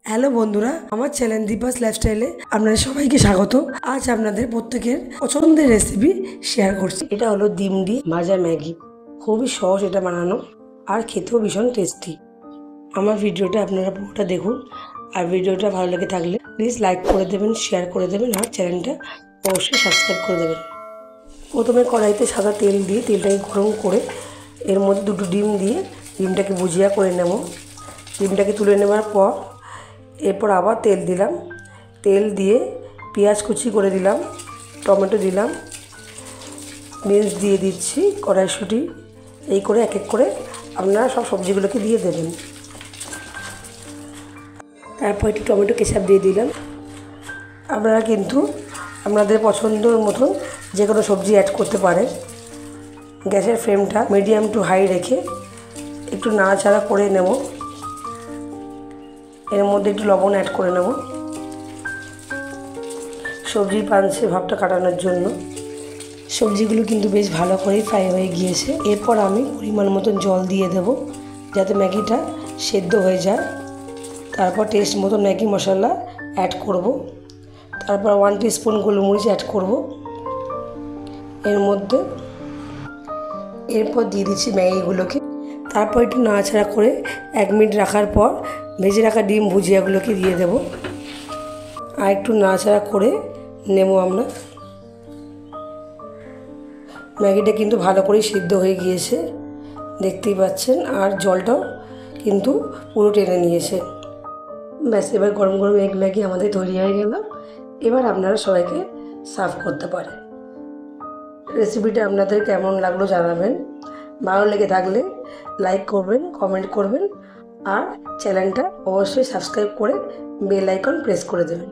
Hello বন্ধুরা, আমার channel Deepa's লাইফস্টাইলে আপনাদের সবাইকে স্বাগত। আজ আপনাদের প্রত্যেকের পছন্দের রেসিপি শেয়ার করছি। এটা হলো ডিম দিয়ে ভাজা ম্যাগি। খুবই সহজ এটা বানানো, আর খেতেও ভীষণ টেস্টি। আমার ভিডিওটা আপনারা পুরোটা দেখুন, আর ভিডিওটা ভালো লেগে থাকলে প্লিজ লাইক করে দেবেন, শেয়ার করে দেবেন, আর চ্যানেলটা অবশ্যই সাবস্ক্রাইব করে দেবেন। প্রথমে কড়াইতে সাদা তেল দিয়ে তেলটাকে গরম করে এর মধ্যে দুটো ডিম দিয়ে ডিমটাকে ভুজিয়া করে নেব। ডিমটাকে তুলে নেওয়ার পর এরপর আবার তেল দিলাম, তেল দিয়ে পেঁয়াজ কুচি করে দিলাম, টমেটো দিলাম, বিনস দিয়ে দিচ্ছি, কড়াইশুঁটি। এই করে এক এক করে আপনারা সব সবজিগুলোকে দিয়ে দেবেন। তারপর একটু টমেটো কেচাপ দিয়ে দিলাম। আপনারা কিন্তু আপনাদের পছন্দের মতন যে কোনো সবজি অ্যাড করতে পারেন। গ্যাসের ফ্লেমটা মিডিয়াম টু হাই রেখে একটু নাড়াচাড়া করে নেব। এর মধ্যে একটু লবণ অ্যাড করে নেব সবজির পাঞ্চে ভাবটা কাটানোর জন্য। সবজিগুলো কিন্তু বেশ ভালো করেই ফ্রাই হয়ে গিয়েছে। এরপর আমি পরিমাণ মতন জল দিয়ে দেব যাতে ম্যাগিটা সেদ্ধ হয়ে যায়। তারপর টেস্ট মতো ম্যাগি মশলা অ্যাড করব। তারপর 1 টিস্পুন গোলমরিচ অ্যাড করব এর মধ্যে। এরপর দিয়ে দিচ্ছি ম্যাগিগুলোকে। তারপর একটু নাড়াচাড়া করে 1 মিনিট রাখার পর ভেজে রাখা ডিম ভুজিয়াগুলোকে দিয়ে দেব, আর একটু নাড়াচাড়া করে নেব আমরা। ম্যাগিটা কিন্তু ভালো করেই সিদ্ধ হয়ে গিয়েছে, দেখতেই পাচ্ছেন, আর জলটাও কিন্তু পুরো টেনে নিয়েছে। ব্যাস, এবার গরম গরম এগ ম্যাগি আমাদের তৈরি হয়ে গেল। এবার আপনারা সবাইকে সার্ভ করতে পারেন। রেসিপিটা আপনাদের কেমন লাগলো জানাবেন। ভালো লেগে থাকলে লাইক করবেন, কমেন্ট করবেন, আর চ্যানেলটা অবশ্যই সাবস্ক্রাইব করে বেল আইকন প্রেস করে দেবেন।